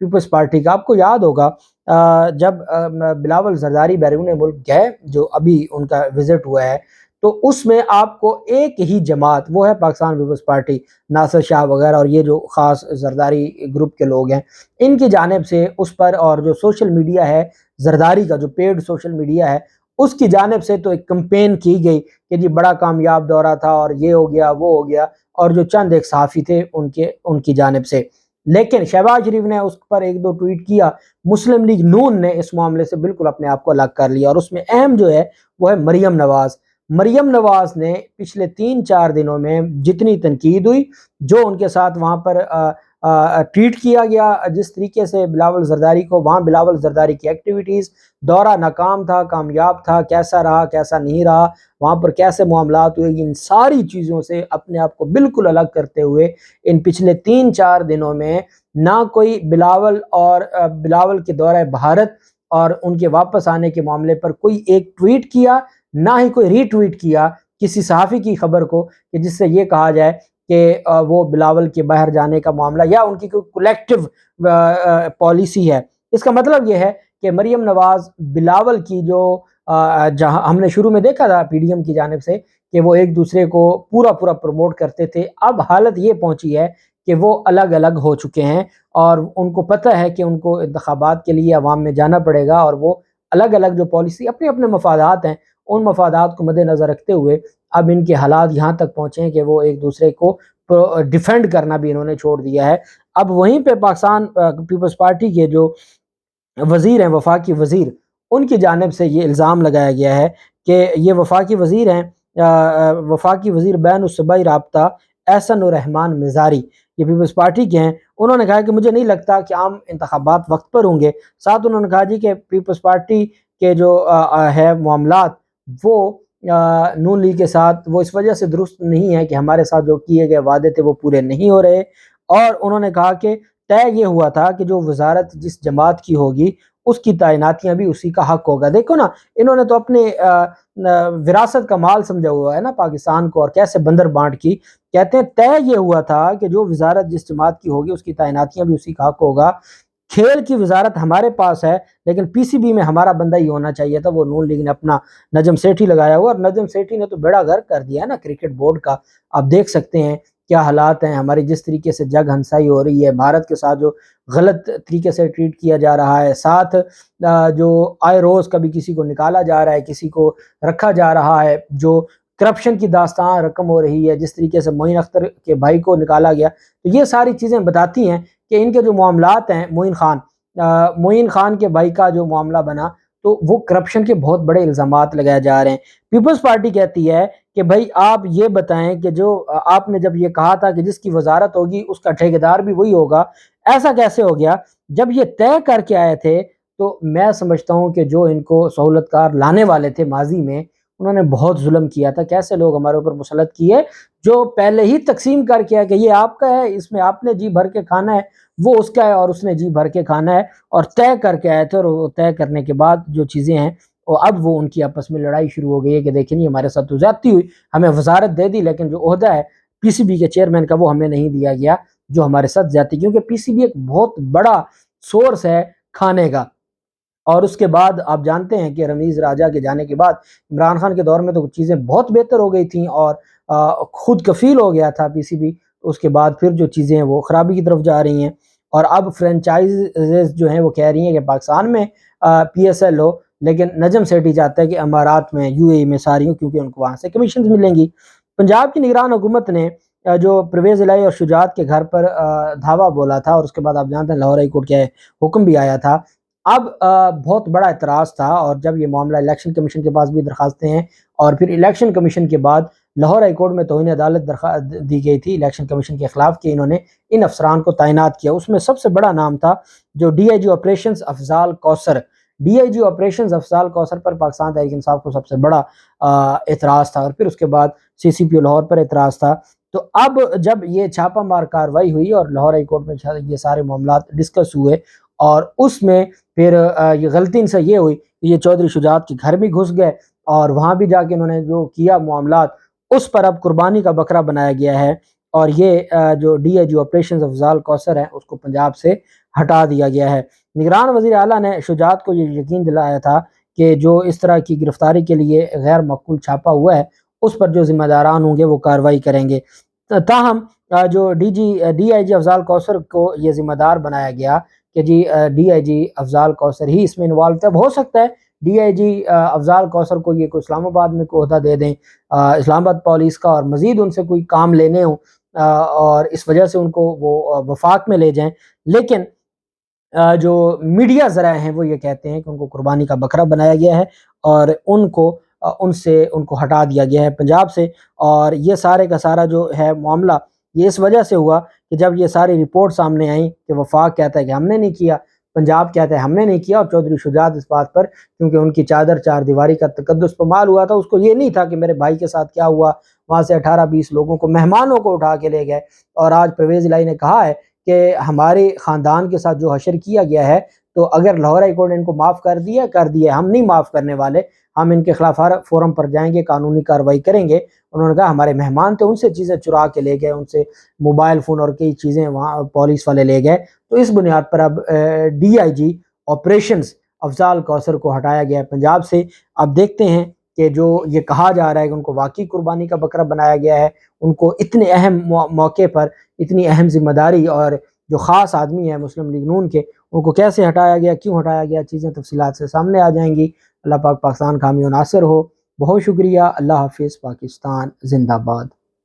Peoples party کا. آپ کو یاد ہوگا جب بلاول زرداری بیرون ملک گئے، جو ابھی ان کا وزٹ ہوا ہے، تو اس میں آپ کو ایک ہی جماعت، وہ ہے پاکستان پیپلز پارٹی، ناصر شاہ وغیرہ اور یہ جو خاص زرداری گروپ کے لوگ ہیں، ان کی جانب سے اس پر، اور جو سوشل میڈیا ہے زرداری کا، جو پیڈ سوشل میڈیا ہے، اس کی جانب سے تو ایک کمپین کی گئی کہ جی بڑا کامیاب دورہ تھا اور یہ ہو گیا وہ ہو گیا، اور جو چند ایک صحافی تھے ان کی جانب سے. لیکن شہباز شریف نے اس پر ایک دو ٹویٹ کیا. مسلم لیگ نون نے اس معاملے سے بالکل اپنے آپ کو الگ کر لیا، اور اس میں اہم جو ہے وہ ہے مریم نواز. مریم نواز نے پچھلے 3-4 دنوں میں جتنی تنقید ہوئی، جو ان کے ساتھ وہاں پر ٹریٹ کیا گیا، جس طریقے سے بلاول زرداری کو، وہاں بلاول زرداری کی ایکٹیویٹیز، دورہ ناکام تھا کامیاب تھا، کیسا رہا کیسا نہیں رہا، وہاں پر کیسے معاملات ہوئے، ان ساری چیزوں سے اپنے آپ کو بالکل الگ کرتے ہوئے ان پچھلے 3-4 دنوں میں نہ کوئی بلاول کے دورہ بھارت اور ان کے واپس آنے کے معاملے پر کوئی ایک ٹویٹ کیا، نہ ہی کوئی ری ٹویٹ کیا کسی صحافی کی خبر کو کہ جس سے یہ کہا جائے کہ وہ بلاول کے باہر جانے کا معاملہ یا ان کی کوئی کولیکٹیو پالیسی ہے. اس کا مطلب یہ ہے کہ مریم نواز بلاول کی جو جہاں ہم نے شروع میں دیکھا تھا پی ڈی ایم کی جانب سے کہ وہ ایک دوسرے کو پورا پروموٹ کرتے تھے، اب حالت یہ پہنچی ہے کہ وہ الگ الگ ہو چکے ہیں، اور ان کو پتہ ہے کہ ان کو انتخابات کے لیے عوام میں جانا پڑے گا، اور وہ الگ الگ جو پالیسی، اپنے اپنے مفادات ہیں، ان مفادات کو مد نظر رکھتے ہوئے اب ان کے حالات یہاں تک پہنچے ہیں کہ وہ ایک دوسرے کو ڈیفینڈ کرنا بھی انہوں نے چھوڑ دیا ہے. اب وہیں پہ پاکستان پیپلز پارٹی کے جو وزیر ہیں، وفاقی وزیر، ان کی جانب سے یہ الزام لگایا گیا ہے کہ یہ وفاقی وزیر ہیں، وفاقی وزیر بین الصوبائی رابطہ احسن الرحمان مزاری، یہ پیپلز پارٹی کے ہیں. انہوں نے کہا کہ مجھے نہیں لگتا کہ عام انتخابات وقت پر ہوں گے. ساتھ انہوں نے کہا جی کہ پیپلز پارٹی کے جو ہے معاملات، وہ نون لیگ کے ساتھ وہ اس وجہ سے درست نہیں ہے کہ ہمارے ساتھ جو کیے گئے وعدے تھے وہ پورے نہیں ہو رہے. اور انہوں نے کہا کہ طے یہ ہوا تھا کہ جو وزارت جس جماعت کی ہوگی اس کی تعیناتیاں بھی اسی کا حق ہوگا. دیکھو نا، انہوں نے تو اپنے وراثت کا مال سمجھا ہوا ہے نا پاکستان کو، اور کیسے بندر بانٹ کی. کہتے ہیں طے یہ ہوا تھا کہ جو وزارت جس جماعت کی ہوگی اس کی تعیناتیاں بھی اسی کا حق ہوگا. کھیل کی وزارت ہمارے پاس ہے لیکن پی سی بی میں ہمارا بندہ ہی ہونا چاہیے تھا. وہ نون لیگ نے اپنا نجم سیٹھی لگایا ہوا، اور نجم سیٹھی نے تو بیڑا غرق کر دیا ہے نا کرکٹ بورڈ کا. آپ دیکھ سکتے ہیں کیا حالات ہیں ہماری، جس طریقے سے جگ ہنسائی ہو رہی ہے، بھارت کے ساتھ جو غلط طریقے سے ٹریٹ کیا جا رہا ہے، ساتھ جو آئے روز کبھی کسی کو نکالا جا رہا ہے، کسی کو رکھا جا رہا ہے، جو کرپشن کی داستان رقم ہو رہی ہے، جس طریقے سے معین اختر کے بھائی کو نکالا گیا. تو یہ ساری چیزیں بتاتی ہیں کہ ان کے جو معاملات ہیں، معین خان کے بھائی کا جو معاملہ بنا، تو وہ کرپشن کے بہت بڑے الزامات لگائے جا رہے ہیں. پیپلز پارٹی کہتی ہے کہ بھائی آپ یہ بتائیں کہ جو آپ نے جب یہ کہا تھا کہ جس کی وزارت ہوگی اس کا ٹھیکیدار بھی وہی ہوگا، ایسا کیسے ہو گیا؟ جب یہ طے کر کے آئے تھے تو میں سمجھتا ہوں کہ جو ان کو سہولت کار لانے والے تھے ماضی میں، انہوں نے بہت ظلم کیا تھا. کیسے لوگ ہمارے اوپر مسلط کیے جو پہلے ہی تقسیم کر کے کہ یہ آپ کا ہے، اس میں آپ نے جی بھر کے کھانا ہے، وہ اس کا ہے اور اس نے جی بھر کے کھانا ہے، اور طے کر کے آئے تھے. اور طے کرنے کے بعد جو چیزیں ہیں، اور اب وہ ان کی آپس میں لڑائی شروع ہو گئی ہے کہ دیکھیں نہیں ہمارے ساتھ تو زیادتی ہوئی، ہمیں وزارت دے دی لیکن جو عہدہ ہے پی سی بی کے چیئرمین کا وہ ہمیں نہیں دیا گیا، جو ہمارے ساتھ زیادتی، کیونکہ پی سی بی ایک بہت بڑا سورس ہے کھانے کا. اور اس کے بعد آپ جانتے ہیں کہ رمیز راجہ کے جانے کے بعد عمران خان کے دور میں تو چیزیں بہت بہتر ہو گئی تھیں اور خود کفیل ہو گیا تھا پی سی بی. اس کے بعد پھر جو چیزیں ہیں وہ خرابی کی طرف جا رہی ہیں، اور اب فرینچائز جو ہیں وہ کہہ رہی ہیں کہ پاکستان میں پی ایس ایل ہو، لیکن نجم سیٹھی چاہتا ہے کہ امارات میں، یو اے ای میں ساری ہوں، کیونکہ ان کو وہاں سے کمیشنز ملیں گی. پنجاب کی نگران حکومت نے جو پرویز الہی اور شجاعت کے گھر پر دھاوا بولا تھا، اور اس کے بعد آپ جانتے ہیں لاہور ہائی کورٹ کے حکم بھی آیا تھا. اب بہت بڑا اعتراض تھا، اور جب یہ معاملہ الیکشن کمیشن کے پاس بھی درخواستیں ہیں، اور پھر الیکشن کمیشن کے بعد لاہور ہائی کورٹ میں توہین عدالت دی گئی تھی الیکشن کمیشن کے خلاف کہ انہوں نے ان افسران کو تعینات کیا. اس میں سب سے بڑا نام تھا جو D I G operations Afzal Kausar. D I G operations Afzal Kausar پر پاکستان تحریک انصاف کو سب سے بڑا اعتراض تھا، اور پھر اس کے بعد سی سی پی او لاہور پر اعتراض تھا. تو اب جب یہ چھاپہ مار کاروائی ہوئی اور لاہور ہائی کورٹ میں یہ سارے معاملات ڈسکس ہوئے، اور اس میں پھر یہ غلطی ان سے یہ ہوئی کہ یہ چودھری شجاعت کے گھر بھی گھس گئے، اور وہاں بھی جا کے انہوں نے جو کیا معاملات، اس پر اب قربانی کا بکرا بنایا گیا ہے. اور یہ جو D I G operations Afzal کوثر ہیں اس کو پنجاب سے ہٹا دیا گیا ہے۔ نگران وزیر اعلیٰ نے شجاعت کو یہ یقین دلایا تھا کہ جو اس طرح کی گرفتاری کے لیے غیر معقول چھاپا ہوا ہے اس پر جو ذمہ داران ہوں گے وہ کارروائی کریں گے۔ تاہم جو ڈی آئی جی افضال کوثر کو یہ ذمہ دار بنایا گیا کہ جی ڈی آئی جی افضال کوثر ہی اس میں انوالو تھا۔ ہو سکتا ہے ڈی آئی جی افضال کوثر کو یہ کوئی اسلام آباد میں کوئی عہدہ دے دیں اسلام آباد پولیس کا، اور مزید ان سے کوئی کام لینے ہوں اور اس وجہ سے ان کو وہ وفاق میں لے جائیں، لیکن جو میڈیا ذرائع ہیں وہ یہ کہتے ہیں کہ ان کو قربانی کا بکرا بنایا گیا ہے اور ان کو ہٹا دیا گیا ہے پنجاب سے۔ اور یہ سارے کا سارا جو ہے معاملہ یہ اس وجہ سے ہوا کہ جب یہ ساری رپورٹ سامنے آئیں کہ وفاق کہتا ہے کہ ہم نے نہیں کیا، پنجاب کہتا ہے ہم نے نہیں کیا، اور چودھری شجاعت اس بات پر کیونکہ ان کی چادر چار دیواری کا تقدس پامال ہوا تھا، اس کو یہ نہیں تھا کہ میرے بھائی کے ساتھ کیا ہوا، وہاں سے 18-20 لوگوں کو مہمانوں کو اٹھا کے لے گئے۔ اور آج پرویز الہی نے کہا ہے کہ ہمارے خاندان کے ساتھ جو حشر کیا گیا ہے تو اگر لاہور ہائی کورٹ نے ان کو معاف کر دیا، ہم نہیں معاف کرنے والے، ہم ان کے خلاف ہر فورم پر جائیں گے، قانونی کارروائی کریں گے۔ انہوں نے کہا ہمارے مہمان تھے، ان سے چیزیں چرا کے لے گئے، ان سے موبائل فون اور کئی چیزیں وہاں پولیس والے لے گئے، تو اس بنیاد پر اب D I G operations Afzal کوثر کو ہٹایا گیا ہے پنجاب سے۔ اب دیکھتے ہیں کہ جو یہ کہا جا رہا ہے کہ ان کو واقعی قربانی کا بکرا بنایا گیا ہے، ان کو اتنے اہم موقع پر اتنی اہم ذمہ داری، اور جو خاص آدمی ہے مسلم لیگ نون کے، ان کو کیسے ہٹایا گیا، کیوں ہٹایا گیا، چیزیں تفصیلات سے سامنے آ جائیں گی۔ اللہ پاک پاکستان کا حامی و ناصر ہو۔ بہت شکریہ۔ اللہ حافظ۔ پاکستان زندہ باد۔